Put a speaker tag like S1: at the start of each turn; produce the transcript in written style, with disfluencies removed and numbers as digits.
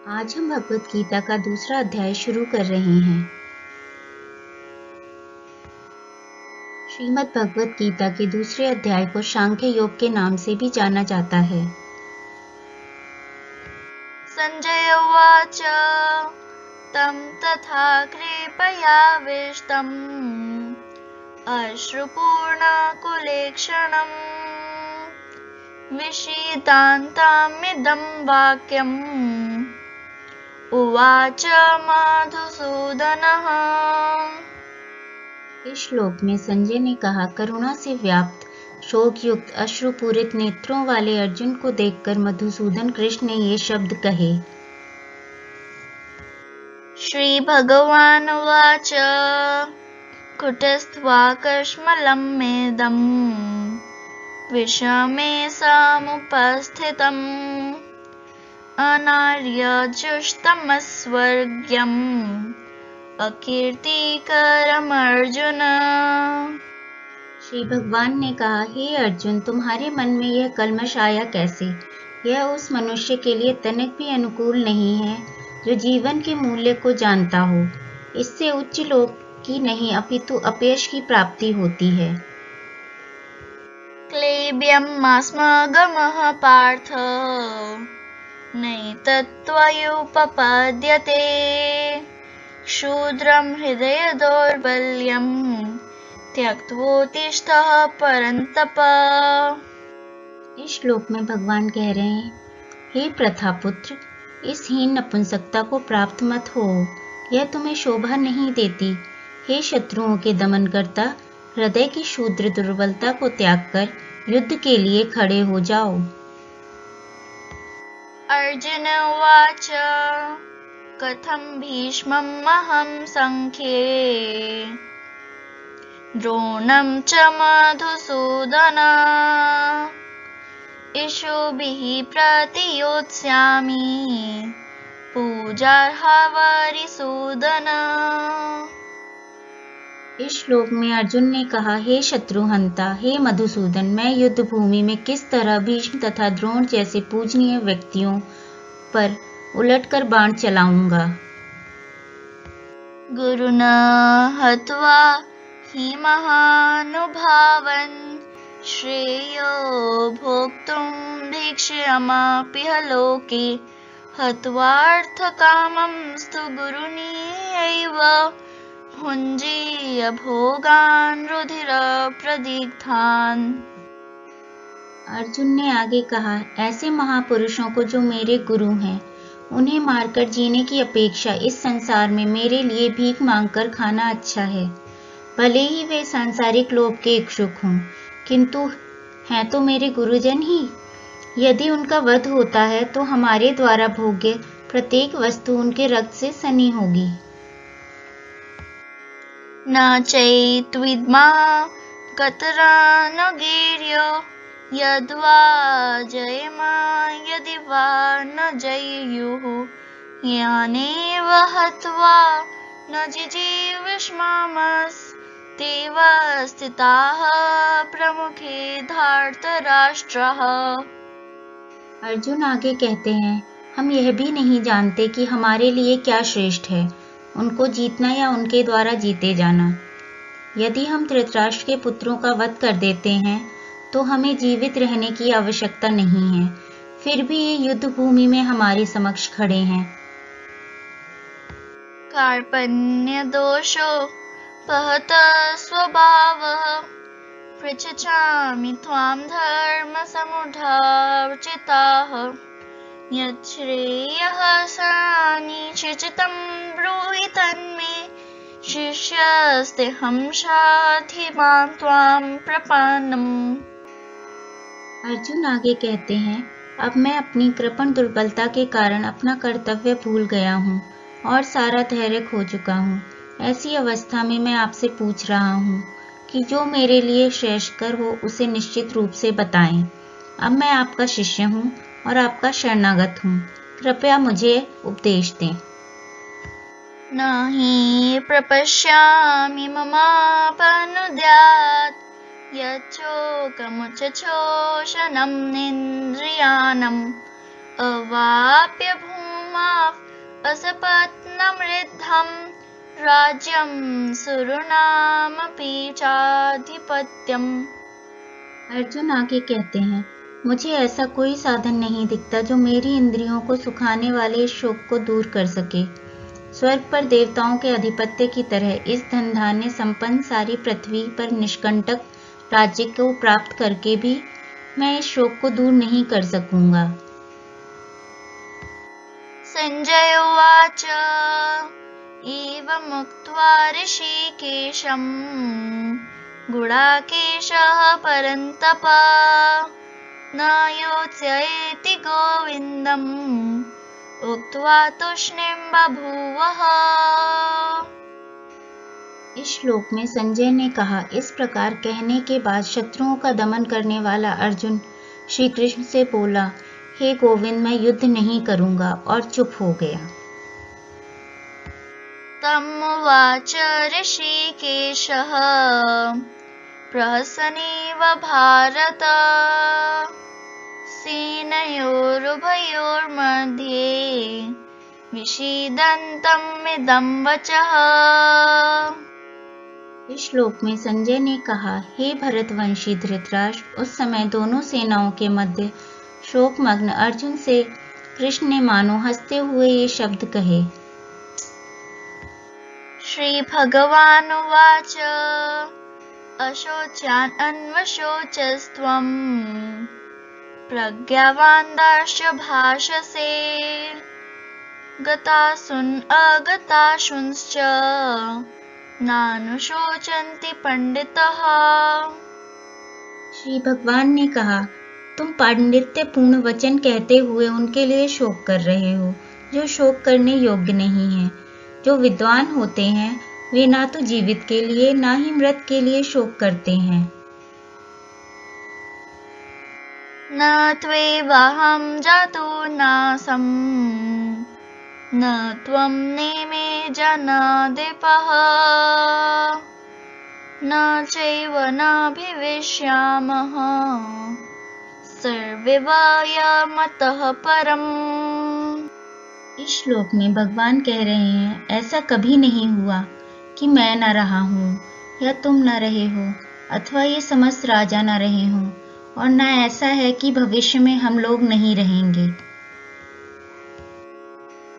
S1: आज हम भगवत गीता का दूसरा अध्याय शुरू कर रहे हैं। श्रीमद् भगवत गीता के दूसरे अध्याय को सांख्य योग के नाम से भी जाना जाता है।
S2: संजय उवाच तं तथा कृपयाविष्टम् अश्रुपूर्णकुलेक्षणम् विषीदान्तामिदं वाक्यम् उवाच मधुसूदनः।
S1: इस श्लोक में संजय ने कहा, करुणा से व्याप्त शोकयुक्त अश्रुपूरित नेत्रों वाले अर्जुन को देखकर मधुसूदन कृष्ण ने ये शब्द कहे।
S2: श्री भगवान उवाच कुटस्थवाकश्मलं मेदम् विषमे समुपस्थितम् अनार्यजुष्टमस्वर्ग्यम् अकीर्तिकरमर्जुन।
S1: श्री भगवान ने कहा, हे अर्जुन, तुम्हारे मन में यह कल्मश आया कैसे? यह उस मनुष्य के लिए तनिक भी अनुकूल नहीं है जो जीवन के मूल्य को जानता हो। इससे उच्च लोक की नहीं अपितु अपयश की प्राप्ति होती है।
S2: क्लेब्यमास्मगमः पार्थ नैतत्त्वयुपपद्यते क्षुद्रं हृदय दौर्बल्यं त्यक्त्वोत्तिष्ठ परन्तप।
S1: इस श्लोक में भगवान कह रहे हैं, हे प्रथापुत्र, इस हीन नपुंसकता को प्राप्त मत हो, यह तुम्हें शोभा नहीं देती। हे शत्रुओं के दमन करता, हृदय की शूद्र दुर्बलता को त्याग कर युद्ध के लिए खड़े हो जाओ।
S2: अर्जुन उवाच कथं भीष्ममहं संख्ये द्रोणं च मधुसूदन इषुभिः प्रतियोत्स्यामि पूजार्हवरिसूदन।
S1: इस श्लोक में अर्जुन ने कहा, हे शत्रुहंता, हे मधुसूदन, मैं युद्ध भूमि में किस तरह भीष्म तथा द्रोण जैसे पूजनीय व्यक्तियों पर उलटकर बाण चलाऊंगा।
S2: गुरुना हत्वा हि महानुभावन् श्रेयो भोक्तुं भिक्षयामापिह लोके हत्वार्थकामं स्तु गुरुनीयैव भुञ्जीय भोगान् रुधिरप्रदिग्धान्।
S1: अर्जुन ने आगे कहा, ऐसे महापुरुषों को जो मेरे गुरु हैं, उन्हें मारकर जीने की अपेक्षा इस संसार में मेरे लिए भीख मांगकर खाना अच्छा है। भले ही वे सांसारिक लोभ के इच्छुक हों, किंतु हैं तो मेरे गुरुजन ही। यदि उनका वध होता है तो हमारे द्वारा भोग्य प्रत्येक वस्तु उनके रक्त से सनी होगी।
S2: न चैत्विद्मा कतरानुगीर्यो यद्वा जयेमा यदि वा न जयेयुः यानेव हत्वा न जिजीविष्मामस्तेव स्थिताः प्रमुखे धार्तराष्ट्रः।
S1: अर्जुन आगे कहते हैं, हम यह भी नहीं जानते कि हमारे लिए क्या श्रेष्ठ है, उनको जीतना या उनके द्वारा जीते जाना। यदि हम धृतराष्ट्र के पुत्रों का वध कर देते हैं तो हमें जीवित रहने की आवश्यकता नहीं है, फिर भी ये युद्ध भूमि में हमारे समक्ष खड़े हैं।
S2: कार्पण्य दोषो पहत स्वभावः पृच्छामि त्वां धर्मसमुद्धर्चिताः यच्छ्रेयः सानिचितं ब्रूहि तन्मे शिष्यस्तेऽहं साधिमां त्वां प्रपन्नम्।
S1: अर्जुन आगे कहते हैं, अब मैं अपनी कृपण दुर्बलता के कारण अपना कर्तव्य भूल गया हूँ और सारा धैर्य खो चुका हूँ। ऐसी अवस्था में मैं आपसे पूछ रहा हूँ कि जो मेरे लिए श्रेष्ठकर हो उसे निश्चित रूप से बताएं। अब मैं आपका शिष्य हूँ और आपका शरणागत हूँ, कृपया मुझे उपदेश दें।
S2: न हि प्रपश्यामि ममापनुद्यात् यच्छोकमुच्छोषणं निन्द्रियाणम् अवाप्य भूमा असपत्नमृद्धं राज्यं सुरनामपि चाधिपत्यम्।
S1: अर्जुन आगे कहते हैं, मुझे ऐसा कोई साधन नहीं दिखता जो मेरी इंद्रियों को सुखाने वाले इस शोक को दूर कर सके। स्वर्ग पर देवताओं के अधिपत्य की तरह इस धन धान्य संपन्न सारी पृथ्वी पर निष्कंटक राज्य को प्राप्त करके भी मैं इस शोक को दूर नहीं कर सकूंगा।
S2: संजय उवाच एवमुक्त्वा ऋषिकेशं गुडाकेशः परन्तप न योत्स्येति गोविन्दम् उक्त्वा तूष्णीं बभूवः।
S1: इस श्लोक में संजय ने कहा, इस प्रकार कहने के बाद शत्रुओं का दमन करने वाला अर्जुन श्री कृष्ण से बोला, हे गोविंद, मैं युद्ध नहीं करूंगा, और चुप हो गया।
S2: तमुवाच ऋषिकेशः प्रहसन्निव भारत सेनयोरुभयोर्मध्ये विषीदन्तम् इदं वचः।
S1: इस श्लोक में संजय ने कहा, हे भरतवंशी धृतराष्ट्र, उस समय दोनों सेनाओं के मध्य शोकमग्न अर्जुन से कृष्ण ने मानो हंसते हुए ये शब्द कहे।
S2: श्री भगवानुवाच अशोच्यान् अन्वशोचस्त्वं प्रज्ञावान् दार्श्य भाषसे गतासून् अगतासूंश्च नानुशोचन्ति पंडितः।
S1: श्री भगवान ने कहा, तुम पांडित्यपूर्ण वचन कहते हुए उनके लिए शोक कर रहे हो जो शोक करने योग्य नहीं है। जो विद्वान होते हैं वे ना तो जीवित के लिए ना ही मृत के लिए शोक करते हैं।
S2: न त्वेवाहं जातु नासं न त्वं नेमे जनाधिपः न चैव नाभिविश्यामः सर्वे वयमतः परम्।
S1: इस श्लोक में भगवान कह रहे हैं, ऐसा कभी नहीं हुआ कि मैं न रहा हूँ या तुम न रहे हो अथवा ये समस्त राजा न रहे हों, और न ऐसा है कि भविष्य में हम लोग नहीं रहेंगे।